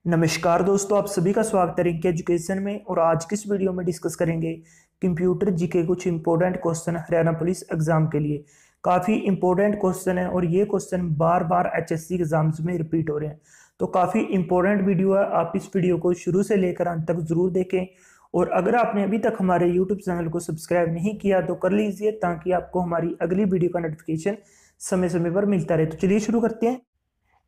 नमस्कार दोस्तों, आप सभी का स्वागत है रिंक एजुकेशन में। और आज की इस वीडियो में डिस्कस करेंगे कंप्यूटर जीके कुछ important question Haryana police exam के लिए। काफ़ी इंपॉर्टेंट क्वेश्चन है और ये क्वेश्चन बार बार एचएससी एग्जाम्स में रिपीट हो रहे हैं। तो काफ़ी इंपॉर्टेंट वीडियो है, आप इस वीडियो को शुरू से लेकर अंत तक जरूर देखें। और अगर आपने अभी तक हमारे यूट्यूब चैनल को सब्सक्राइब नहीं किया तो कर लीजिए, ताकि आपको हमारी अगली वीडियो का नोटिफिकेशन समय समय पर मिलता रहे। तो चलिए शुरू करते हैं।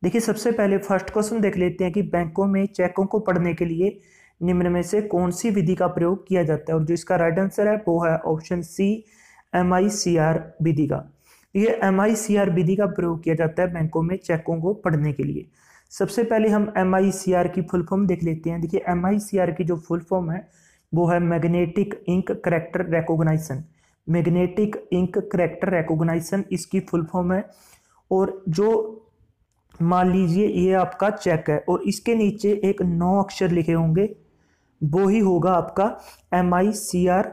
देखिए, सबसे पहले फर्स्ट क्वेश्चन देख लेते हैं कि बैंकों में चेकों को पढ़ने के लिए निम्न में से कौन सी विधि का प्रयोग किया जाता है। और जो इसका राइट आंसर है वो है ऑप्शन सी, MICR विधि का। ये MICR विधि का प्रयोग किया जाता है बैंकों में चेकों को पढ़ने के लिए। सबसे पहले हम MICR की फुल फॉर्म देख लेते हैं। देखिए, MICR की जो फुल फॉर्म है वो है magnetic ink character recognition. Magnetic ink character recognition इसकी फुल फॉर्म है। और जो मान लीजिए ये आपका चेक है और इसके नीचे एक 9 अक्षर लिखे होंगे, वो ही होगा आपका MICR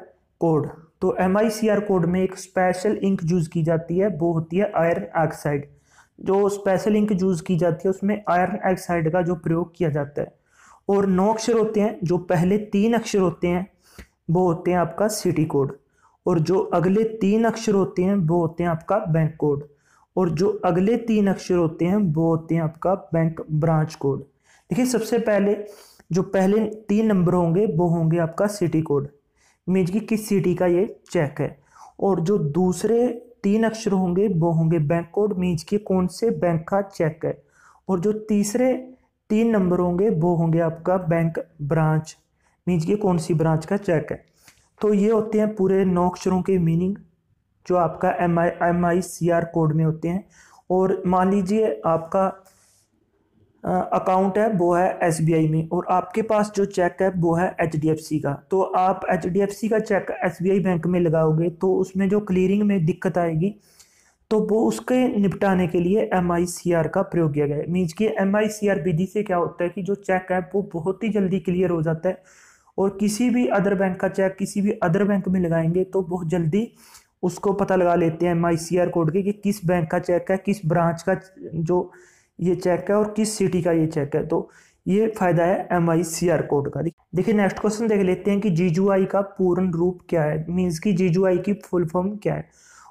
कोड। तो MICR कोड में एक स्पेशल इंक यूज की जाती है, वो होती है आयरन ऑक्साइड। जो स्पेशल इंक यूज की जाती है उसमें आयरन ऑक्साइड का जो प्रयोग किया जाता है। और 9 अक्षर होते हैं। जो पहले 3 अक्षर होते हैं वो होते हैं आपका सिटी कोड, और जो अगले 3 अक्षर होते हैं वो होते हैं आपका बैंक कोड, और जो अगले 3 अक्षर होते हैं वो होते हैं आपका बैंक ब्रांच कोड। देखिए, सबसे पहले जो पहले 3 नंबर होंगे वो होंगे आपका सिटी कोड, मीन्स कि किस सिटी का ये चेक है। और जो दूसरे 3 अक्षर होंगे वो होंगे बैंक कोड, मीन्स कि कौन से बैंक का चेक है। और जो तीसरे 3 नंबर होंगे वो होंगे आपका बैंक ब्रांच, मीन्स कि कौन सी ब्रांच का चेक है। तो ये होते हैं पूरे 9 अक्षरों के मीनिंग जो आपका MICR कोड में होते हैं। और मान लीजिए आपका अकाउंट है वो है SBI में, और आपके पास जो चेक है वो है HDFC का। तो आप HDFC का चेक SBI बैंक में लगाओगे तो उसमें जो क्लियरिंग में दिक्कत आएगी, तो वो उसके निपटाने के लिए MICR का प्रयोग किया गया है। मीन्स कि MICR विधि से क्या होता है कि जो चेक है वो बहुत ही जल्दी क्लियर हो जाता है। और किसी भी अदर बैंक का चेक किसी भी अदर बैंक में लगाएंगे तो बहुत जल्दी उसको पता लगा लेते हैं MICR कोड के कि किस बैंक का चेक है, किस ब्रांच का जो ये चेक है और किस सिटी का ये चेक है। तो ये फायदा है MICR कोड का। देखिए, नेक्स्ट क्वेश्चन देख लेते हैं कि GUI का पूर्ण रूप क्या है। मीन्स की GUI की फुल फॉर्म क्या है।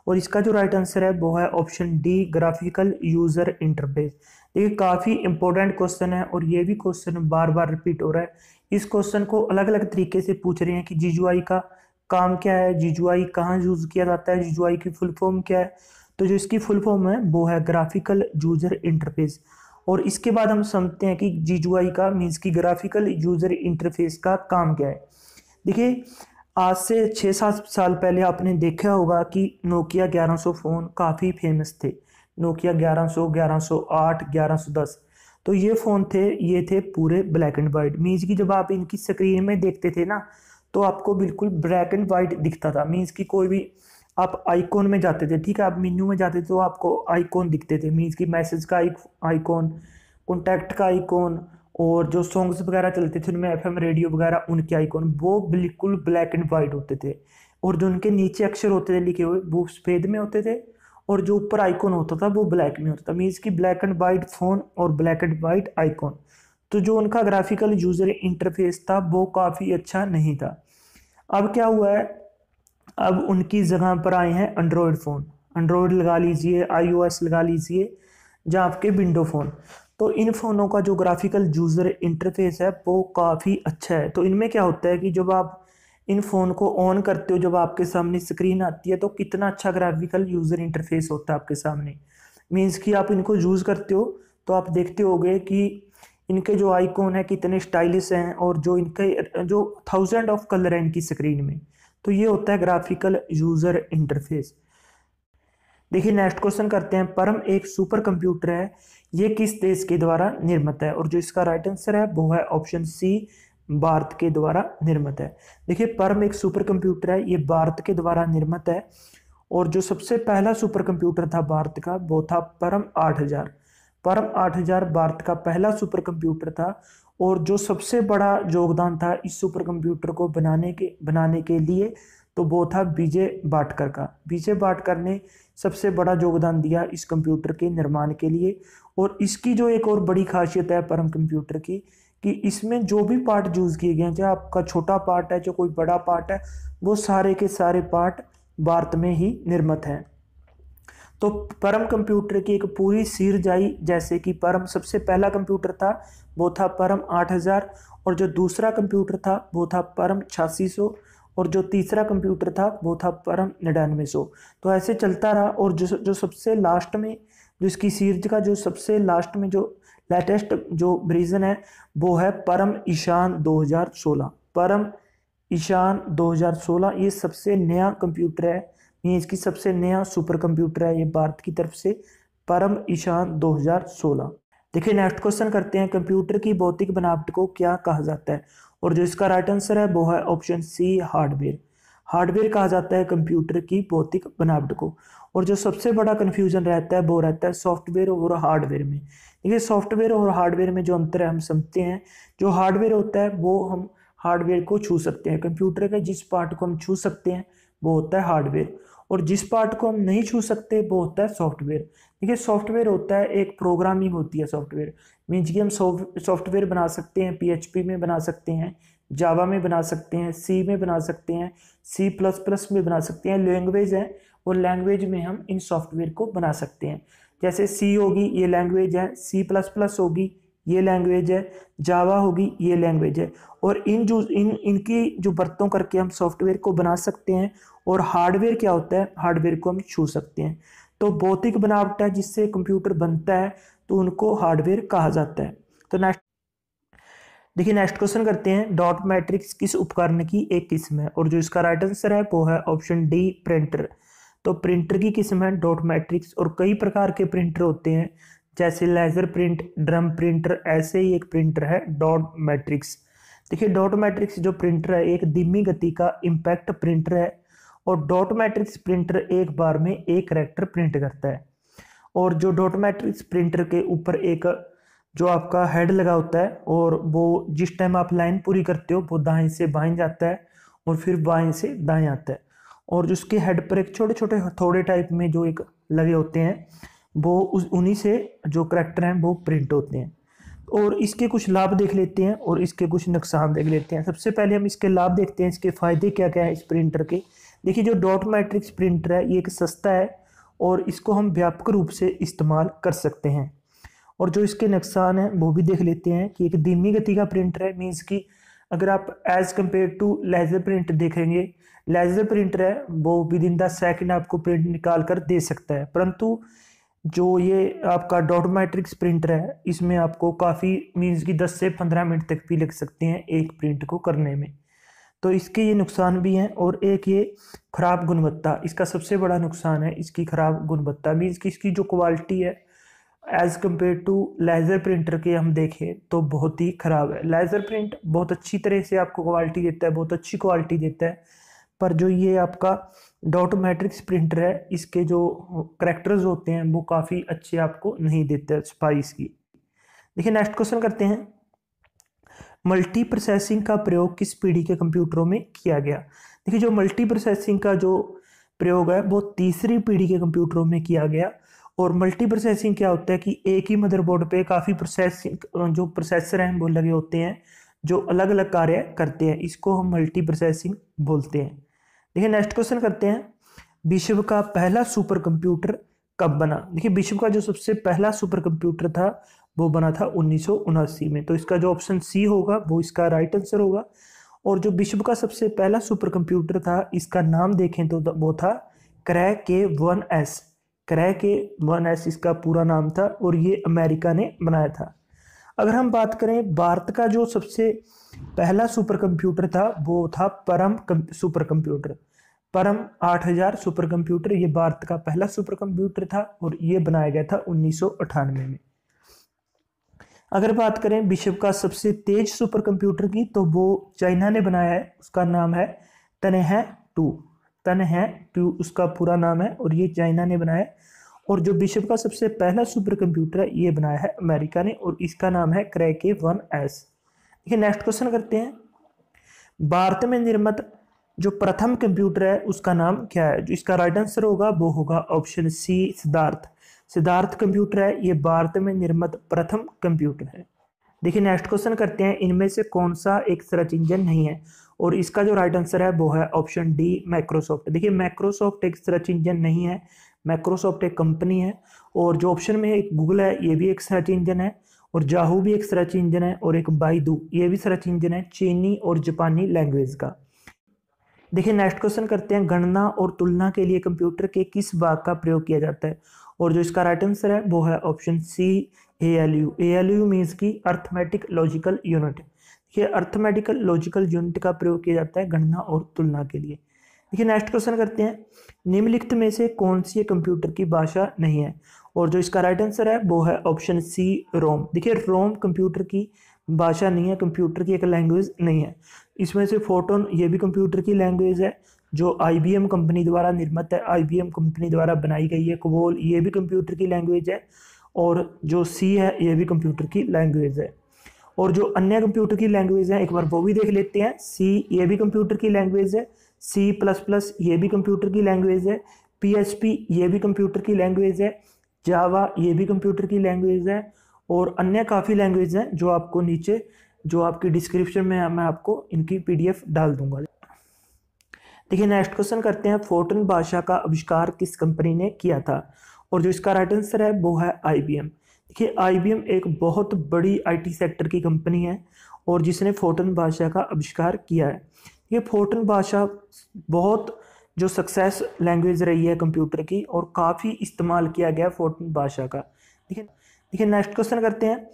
और इसका जो राइट आंसर है वो है option D, graphical user interface. देखिए, काफ़ी इंपॉर्टेंट क्वेश्चन है और ये भी क्वेश्चन बार बार रिपीट हो रहा है। इस क्वेश्चन को अलग अलग तरीके से पूछ रहे हैं कि GUI का काम क्या है, GUI कहाँ यूज किया जाता है, GUI की फुल फॉर्म क्या है। तो जो इसकी फुल फॉर्म है वो है ग्राफिकल यूजर इंटरफेस। और इसके बाद हम समझते हैं कि GUI का मीन्स की ग्राफिकल यूजर इंटरफेस का काम क्या है। देखिए, आज से 6-7 साल पहले आपने देखा होगा कि नोकिया 1100 फ़ोन काफ़ी फेमस थे। नोकिया 1100, 1108, 1110। तो ये फ़ोन थे, ये थे पूरे ब्लैक एंड वाइट। मीन्स कि जब आप इनकी स्क्रीन में देखते थे ना तो आपको बिल्कुल ब्लैक एंड वाइट दिखता था। मीन्स कि कोई भी आप आइकॉन में जाते थे, ठीक है, आप मेन्यू में जाते थे तो आपको आइकॉन दिखते थे। मीन्स कि मैसेज का आइकॉन, कॉन्टैक्ट का आइकॉन, और जो सॉन्ग्स वगैरह चलते थे उनमें FM रेडियो वगैरह उनके आइकॉन वो बिल्कुल ब्लैक एंड वाइट होते थे। और जो उनके नीचे अक्षर होते थे लिखे हुए वो सफ़ेद में होते थे, और जो ऊपर आइकॉन होता था वो ब्लैक में होता था। मीन्स कि ब्लैक एंड वाइट फ़ोन और ब्लैक एंड वाइट आइकॉन। तो जो उनका ग्राफिकल यूजर इंटरफेस था वो काफ़ी अच्छा नहीं था। अब क्या हुआ है, अब उनकी जगह पर आए हैं एंड्रॉयड फ़ोन। एंड्रॉयड लगा लीजिए, iOS लगा लीजिए, जहाँ आपके विंडो फ़ोन। तो इन फ़ोनों का जो ग्राफिकल यूज़र इंटरफेस है वो काफ़ी अच्छा है। तो इनमें क्या होता है कि जब आप इन फ़ोन को ऑन करते हो, जब आपके सामने स्क्रीन आती है तो कितना अच्छा ग्राफिकल यूज़र इंटरफेस होता है आपके सामने। मीन्स कि आप इनको यूज़ करते हो तो आप देखते होगे कि इनके जो आइकॉन है कितने स्टाइलिश हैं, और जो इनके जो 1000 ऑफ कलर हैं इनकी स्क्रीन में। तो ये होता है ग्राफिकल यूज़र इंटरफेस। देखिए, नेक्स्ट क्वेश्चन करते हैं। परम एक सुपर कंप्यूटर है, ये किस देश के द्वारा निर्मित है। और जो इसका राइट आंसर है वो है ऑप्शन सी, भारत के द्वारा निर्मित है। देखिए, परम एक सुपर कंप्यूटर है, ये भारत के द्वारा निर्मित है। और जो सबसे पहला सुपर कंप्यूटर था भारत का वो था परम 8000। परम 8000 भारत का पहला सुपर कंप्यूटर था। और जो सबसे बड़ा योगदान था इस सुपर कंप्यूटर को बनाने के लिए, तो वो था विजय भाटकर का। विजय भाटकर ने सबसे बड़ा योगदान दिया इस कंप्यूटर के निर्माण के लिए। और इसकी जो एक और बड़ी खासियत है परम कंप्यूटर की, कि इसमें जो भी पार्ट यूज किए गए हैं, चाहे आपका छोटा पार्ट है चाहे कोई बड़ा पार्ट है, वो सारे के सारे पार्ट भारत में ही निर्मित हैं। तो परम कंप्यूटर की एक पूरी सिरजाई, जैसे कि परम सबसे पहला कंप्यूटर था वो था परम 8000, और जो दूसरा कंप्यूटर था वो था परम 8600, और जो तीसरा कंप्यूटर था वो था परम 9900। तो ऐसे चलता रहा। और जो सबसे लास्ट में जो इसकी सीरीज का जो सबसे लास्ट में जो लेटेस्ट जो वर्जन है वो है परम ईशान 2016। परम ईशान 2016 ये सबसे नया कंप्यूटर है, ये इसकी सबसे नया सुपर कंप्यूटर है ये भारत की तरफ से, परम ईशान 2016। देखिए नेक्स्ट क्वेश्चन करते हैं, कंप्यूटर की भौतिक बनावट को क्या कहा जाता है? और जो इसका राइट आंसर है वो है ऑप्शन सी, हार्डवेयर। हार्डवेयर कहा जाता है कंप्यूटर की भौतिक बनावट को। और जो सबसे बड़ा कन्फ्यूजन रहता है वो रहता है सॉफ्टवेयर और हार्डवेयर में। देखिए सॉफ्टवेयर और हार्डवेयर में जो अंतर है हम समझते हैं। जो हार्डवेयर होता है वो हम हार्डवेयर को छू सकते हैं, कंप्यूटर के जिस पार्ट को हम छू सकते हैं वो होता है हार्डवेयर, और जिस पार्ट को हम नहीं छू सकते वो होता है सॉफ्टवेयर। देखिए सॉफ्टवेयर होता है एक प्रोग्रामिंग होती है सॉफ्टवेयर, मीन्स कि हम सॉफ्टवेयर बना सकते हैं, PHP में बना सकते हैं, जावा में बना सकते हैं, सी में बना सकते हैं, C++ में बना सकते हैं, लैंग्वेज है और लैंग्वेज में हम इन सॉफ्टवेयर को बना सकते हैं। जैसे सी होगी ये लैंग्वेज है, C++ होगी ये लैंग्वेज है, जावा होगी ये लैंग्वेज है। और इनकी जो बरतों करके हम सॉफ्टवेयर को बना सकते हैं। और हार्डवेयर क्या होता है? हार्डवेयर को हम छू सकते हैं। तो भौतिक बनावट है जिससे कंप्यूटर बनता है, तो उनको हार्डवेयर कहा जाता है। तो नेक्स्ट देखिए नेक्स्ट क्वेश्चन करते हैं, डॉट मैट्रिक्स किस उपकरण की एक किस्म है? और जो इसका राइट आंसर है वो है ऑप्शन डी, प्रिंटर। तो प्रिंटर की किस्म है डॉट मैट्रिक्स। और कई प्रकार के प्रिंटर होते हैं, जैसे लेजर प्रिंट, ड्रम प्रिंटर, ऐसे ही एक प्रिंटर है डॉट मैट्रिक्स। देखिए डॉट मैट्रिक्स जो प्रिंटर है एक धीमी गति का इम्पैक्ट प्रिंटर है, और डॉट मैट्रिक्स प्रिंटर एक बार में एक कैरेक्टर प्रिंट करता है। और जो डॉट मैट्रिक्स प्रिंटर के ऊपर एक जो आपका हेड लगा होता है, और वो जिस टाइम आप लाइन पूरी करते हो वो दाएं से बाएं जाता है और फिर बाएं से दाएं आता है। और जो उसके हेड पर एक छोटे छोटे हथौड़े टाइप में जो एक लगे होते हैं, वो उन्हीं से जो करैक्टर हैं वो प्रिंट होते हैं। और इसके कुछ लाभ देख लेते हैं और इसके कुछ नुकसान देख लेते हैं। सबसे पहले हम इसके लाभ देखते हैं, इसके फ़ायदे क्या क्या है इस प्रिंटर के। देखिए जो डॉट मैट्रिक्स प्रिंटर है ये एक सस्ता है और इसको हम व्यापक रूप से इस्तेमाल कर सकते हैं। और जो इसके नुकसान हैं वो भी देख लेते हैं कि एक धीमी गति का प्रिंटर है, मीन्स कि अगर आप as compare to laser print देखेंगे, लेजर प्रिंटर है वो विद इन द सेकेंड आपको प्रिंट निकाल कर दे सकता है, परंतु जो ये आपका डॉट मैट्रिक्स प्रिंटर है इसमें आपको काफ़ी मीन्स कि 10 से 15 मिनट तक भी लग सकते हैं एक प्रिंट को करने में। तो इसके ये नुकसान भी हैं। और एक ये ख़राब गुणवत्ता, इसका सबसे बड़ा नुकसान है इसकी ख़राब गुणवत्ता, मीन्स कि इसकी जो क्वालिटी है as compare to laser printer के हम देखें तो बहुत ही ख़राब है। लेज़र प्रिंट बहुत अच्छी तरह से आपको क्वालिटी देता है, बहुत अच्छी क्वालिटी देता है, पर जो ये आपका डॉट मैट्रिक्स प्रिंटर है इसके जो करैक्टर्स होते हैं वो काफ़ी अच्छे आपको नहीं देते सफाई इसकी। देखिए नेक्स्ट क्वेश्चन करते हैं, मल्टी प्रोसेसिंग का प्रयोग किस पीढ़ी के कंप्यूटरों में किया गया? देखिए जो मल्टी प्रोसेसिंग का जो प्रयोग है वो तीसरी पीढ़ी के कंप्यूटरों में किया गया। और मल्टी प्रोसेसिंग क्या होता है कि एक ही मदरबोर्ड पे काफ़ी जो प्रोसेसर हैं वो लगे होते हैं जो अलग अलग कार्य करते हैं, इसको हम मल्टी प्रोसेसिंग बोलते हैं। देखिए नेक्स्ट क्वेश्चन करते हैं, विश्व का पहला सुपर कंप्यूटर कब बना? देखिए विश्व का जो सबसे पहला सुपर कंप्यूटर था वो बना था 1979 में। तो इसका जो ऑप्शन सी होगा वो इसका राइट आंसर होगा। और जो विश्व का सबसे पहला सुपर कंप्यूटर था इसका नाम देखें तो वो था क्रय K1S। क्रय K1S इसका पूरा नाम था और ये अमेरिका ने बनाया था। अगर हम बात करें भारत का जो सबसे पहला सुपर कंप्यूटर था वो था परम सुपर कंप्यूटर। परम 8000 सुपर कंप्यूटर ये भारत का पहला सुपर कंप्यूटर था और ये बनाया गया था 1998 में। अगर बात करें विश्व का सबसे तेज सुपर कंप्यूटर की तो वो चाइना ने बनाया है, उसका नाम है तन्हे 2। तन्हे 2 उसका पूरा नाम है और ये चाइना ने बनाया है। और जो विश्व का सबसे पहला सुपर कंप्यूटर है ये बनाया है अमेरिका ने और इसका नाम है क्रय K1S। देखिए नेक्स्ट क्वेश्चन करते हैं, भारत में निर्मित जो प्रथम कंप्यूटर है उसका नाम क्या है? जो इसका राइट आंसर होगा वो होगा option C, Siddharth. Siddharth computer है, ये भारत में निर्मित प्रथम कंप्यूटर है। देखिए नेक्स्ट क्वेश्चन करते हैं, इनमें से कौन सा एक सर्च इंजन नहीं है? और इसका जो राइट आंसर है वो है ऑप्शन डी, माइक्रोसॉफ्ट। देखिए माइक्रोसॉफ्ट एक सर्च इंजन नहीं है, माइक्रोसॉफ्ट एक कंपनी है। और जो ऑप्शन में एक गूगल है ये भी एक सर्च इंजन है, और जाहू भी एक सर्च इंजन है, और एक बाइदू ये भी सर्च इंजन है चीनी और जापानी लैंग्वेज का। देखिए नेक्स्ट क्वेश्चन करते हैं, गणना और तुलना के लिए कंप्यूटर के किस भाग का प्रयोग किया जाता है? और जो इसका राइट आंसर है वो है option C, ALU। ALU means की अर्थमेटिक लॉजिकल यूनिट। देखिए अर्थमेटिकल लॉजिकल यूनिट का प्रयोग किया जाता है गणना और तुलना के लिए। देखिए नेक्स्ट क्वेश्चन करते हैं, निम्नलिखित में से कौन सी कंप्यूटर की भाषा नहीं है? और जो इसका राइट आंसर है वो है ऑप्शन सी, रोम। देखिए रोम कंप्यूटर की भाषा नहीं है, कंप्यूटर की एक लैंग्वेज नहीं है। इसमें से फोटोन ये भी कंप्यूटर की लैंग्वेज है जो IBM कंपनी द्वारा निर्मित है, IBM कंपनी द्वारा बनाई गई है। कोबोल ये भी कंप्यूटर की लैंग्वेज है, और जो सी है ये भी कंप्यूटर की लैंग्वेज है। और जो अन्य कंप्यूटर की लैंग्वेज है एक बार वो भी देख लेते हैं। सी ये भी कंप्यूटर की लैंग्वेज है, C++ ये भी कंप्यूटर की लैंग्वेज है, PHP ये भी कंप्यूटर की लैंग्वेज है, जावा ये भी कंप्यूटर की लैंग्वेज है, और अन्य काफ़ी लैंग्वेज हैं जो आपको नीचे जो आपकी डिस्क्रिप्शन में मैं आपको इनकी PDF डाल दूंगा। देखिए नेक्स्ट क्वेश्चन करते हैं, फोर्टन भाषा का आविष्कार किस कंपनी ने किया था? और जो इसका राइट आंसर है वो है IBM। देखिए IBM एक बहुत बड़ी IT सेक्टर की कंपनी है और जिसने फोर्टन भाषा का आविष्कार किया है। ये फोर्टन भाषा बहुत जो सक्सेस लैंग्वेज रही है कंप्यूटर की, और काफ़ी इस्तेमाल किया गया फोर्टन भाषा का। देखिए नेक्स्ट क्वेश्चन करते हैं,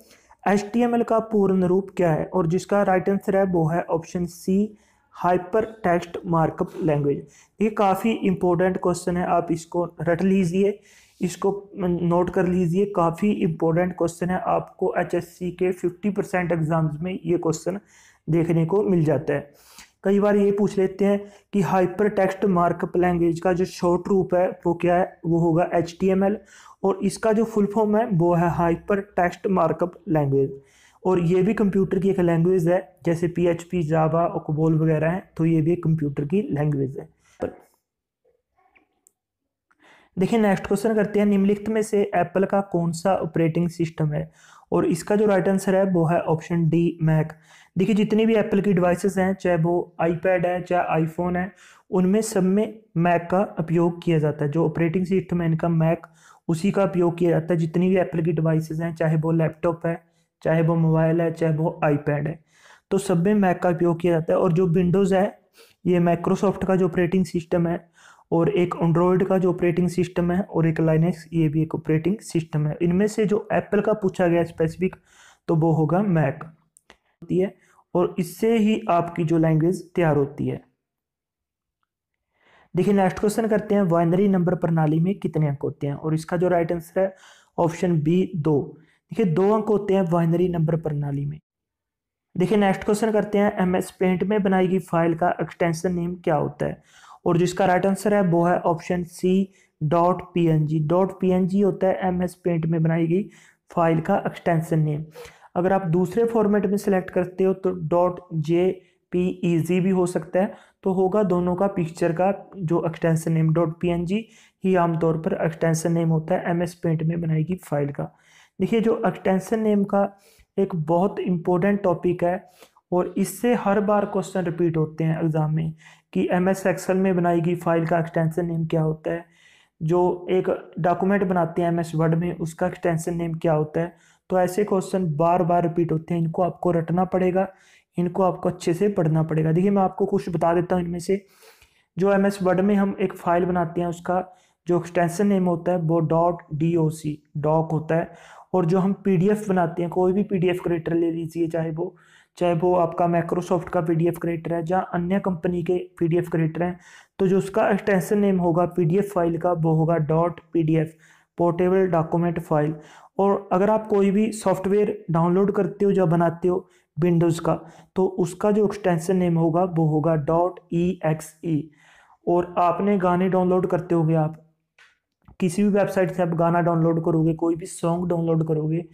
HTML का पूर्ण रूप क्या है? और जिसका राइट आंसर है वो है option C, hyper text markup language. ये काफ़ी इंपॉर्टेंट क्वेश्चन है, आप इसको रट लीजिए, इसको नोट कर लीजिए। काफ़ी इंपॉर्टेंट क्वेश्चन है, आपको HSC के 50% एग्जाम्स में ये क्वेश्चन देखने को मिल जाता है। कई बार ये पूछ लेते हैं कि हाइपर टेक्स्ट मार्कअप लैंग्वेज का जो शॉर्ट रूप है वो क्या है? वो होगा HTML, और इसका जो फुल फॉर्म है वो है हाइपर टेक्स्ट मार्कअप लैंग्वेज। और ये भी कंप्यूटर की एक लैंग्वेज है, जैसे PHP, जावा और कोबोल वगैरह हैं, तो ये भी एक कंप्यूटर की लैंग्वेज है। देखिए नेक्स्ट क्वेश्चन करते हैं, निम्नलिखित में से एप्पल का कौन सा ऑपरेटिंग सिस्टम है? और इसका जो राइट आंसर है वो है ऑप्शन डी, मैक। देखिए जितनी भी एप्पल की डिवाइसेस हैं, चाहे वो iPad है चाहे आईफोन है, उनमें सब में मैक का उपयोग किया जाता है। जो ऑपरेटिंग सिस्टम है इनका मैक, उसी का उपयोग किया जाता है। जितनी भी एप्पल की डिवाइसेस हैं, चाहे वो लैपटॉप है, चाहे वो मोबाइल है, चाहे वो iPad है, तो सब में मैक का उपयोग किया जाता है। और जो विंडोज़ है ये माइक्रोसॉफ्ट का जो ऑपरेटिंग सिस्टम है, और एक एंड्रॉयड का जो ऑपरेटिंग सिस्टम है, और एक लाइनेक्स ये भी एक ऑपरेटिंग सिस्टम है। इनमें से जो एप्पल का पूछा गया स्पेसिफिक तो वो होगा मैक होती है, और इससे ही आपकी जो लैंग्वेज तैयार होती है। देखिए नेक्स्ट क्वेश्चन करते हैं, बाइनरी नंबर प्रणाली में कितने अंक होते हैं? और इसका जो राइट आंसर है ऑप्शन बी, 2। देखिए 2 अंक होते हैं बाइनरी नंबर प्रणाली में। देखिए नेक्स्ट क्वेश्चन करते हैं, MS पेंट में बनाई गई फाइल का एक्सटेंशन नेम क्या होता है? और जिसका राइट आंसर है वो है ऑप्शन सी, .png। .png होता है MS पेंट में बनाई गई फाइल का एक्सटेंशन नेम। अगर आप दूसरे फॉर्मेट में सिलेक्ट करते हो तो .jpeg भी हो सकता है, तो होगा दोनों का पिक्चर का जो एक्सटेंशन नेम। .png ही आमतौर पर एक्सटेंशन नेम होता है MS पेंट में बनाई गई फाइल का। देखिए जो एक्सटेंशन नेम का एक बहुत इम्पोर्टेंट टॉपिक है, और इससे हर बार क्वेश्चन रिपीट होते हैं एग्जाम में कि MS एक्सेल में बनाई गई फाइल का एक्सटेंशन नेम क्या होता है, जो एक डॉक्यूमेंट बनाते हैं MS वर्ड में उसका एक्सटेंशन नेम क्या होता है। तो ऐसे क्वेश्चन बार बार रिपीट होते हैं, इनको आपको रटना पड़ेगा, इनको आपको अच्छे से पढ़ना पड़ेगा। देखिए मैं आपको कुछ बता देता हूँ इनमें से। जो MS वर्ड में हम एक फाइल बनाते हैं उसका जो एक्सटेंशन नेम होता है वो .doc डॉक होता है। और जो हम PDF बनाते हैं, कोई भी PDF क्रिएटर ले लीजिए, चाहे वो आपका माइक्रोसॉफ्ट का PDF क्रिएटर है, जहाँ अन्य कंपनी के PDF क्रिएटर हैं, तो जो उसका एक्सटेंशन नेम होगा PDF फाइल का वो होगा .pdf, पोर्टेबल डॉक्यूमेंट फाइल। और अगर आप कोई भी सॉफ्टवेयर डाउनलोड करते हो या बनाते हो विंडोज़ का, तो उसका जो एक्सटेंशन नेम होगा वो होगा .exe। और आपने गाने डाउनलोड करते होगे, आप किसी भी वेबसाइट से आप गाना डाउनलोड करोगे, कोई भी सॉन्ग डाउनलोड करोगे,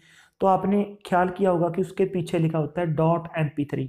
तो आपने ख्याल किया होगा कि उसके पीछे लिखा होता है .mp3।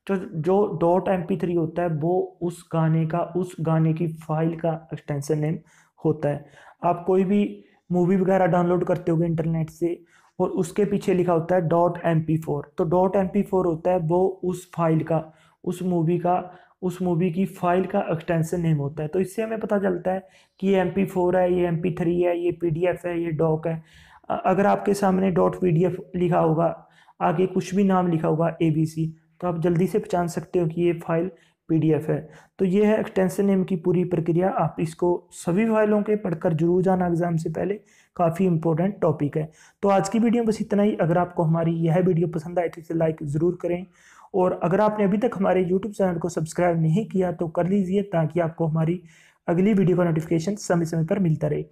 तो जो डॉट MP3 होता है वो उस गाने की फाइल का एक्सटेंशन नेम होता है। आप कोई भी मूवी वगैरह डाउनलोड करते होगे इंटरनेट से और उसके पीछे लिखा होता है .mp4, तो .mp4 होता है वो उस फाइल का, उस मूवी की फाइल का एक्सटेंशन नेम होता है। तो इससे हमें पता चलता है कि ये MP4 है, ये MP3 है, ये PDF है, ये डॉक है। अगर आपके सामने .pdf लिखा होगा, आगे कुछ भी नाम लिखा होगा ABC, तो आप जल्दी से पहचान सकते हो कि ये फाइल PDF है। तो ये है एक्सटेंशन नेम की पूरी प्रक्रिया। आप इसको सभी फाइलों के पढ़कर जरूर जाना एग्जाम से पहले, काफ़ी इंपॉर्टेंट टॉपिक है। तो आज की वीडियो में बस इतना ही। अगर आपको हमारी यह वीडियो पसंद आए तो इसे लाइक ज़रूर करें, और अगर आपने अभी तक हमारे यूट्यूब चैनल को सब्सक्राइब नहीं किया तो कर लीजिए, ताकि आपको हमारी अगली वीडियो का नोटिफिकेशन समय समय पर मिलता रहे।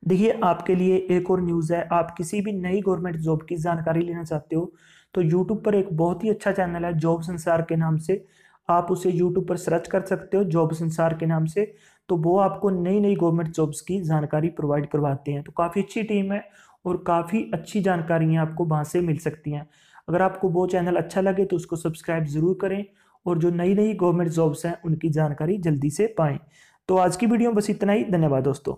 देखिए, आपके लिए एक और न्यूज़ है। आप किसी भी नई गवर्नमेंट जॉब की जानकारी लेना चाहते हो तो यूट्यूब पर एक बहुत ही अच्छा चैनल है जॉब संसार के नाम से। आप उसे यूट्यूब पर सर्च कर सकते हो जॉब संसार के नाम से। तो वो आपको नई नई गवर्नमेंट जॉब्स की जानकारी प्रोवाइड करवाते हैं। तो काफ़ी अच्छी टीम है और काफ़ी अच्छी जानकारियाँ आपको वहाँ से मिल सकती हैं। अगर आपको वो चैनल अच्छा लगे तो उसको सब्सक्राइब ज़रूर करें, और जो नई नई गवर्नमेंट जॉब्स हैं उनकी जानकारी जल्दी से पाएँ। तो आज की वीडियो में बस इतना ही। धन्यवाद दोस्तों।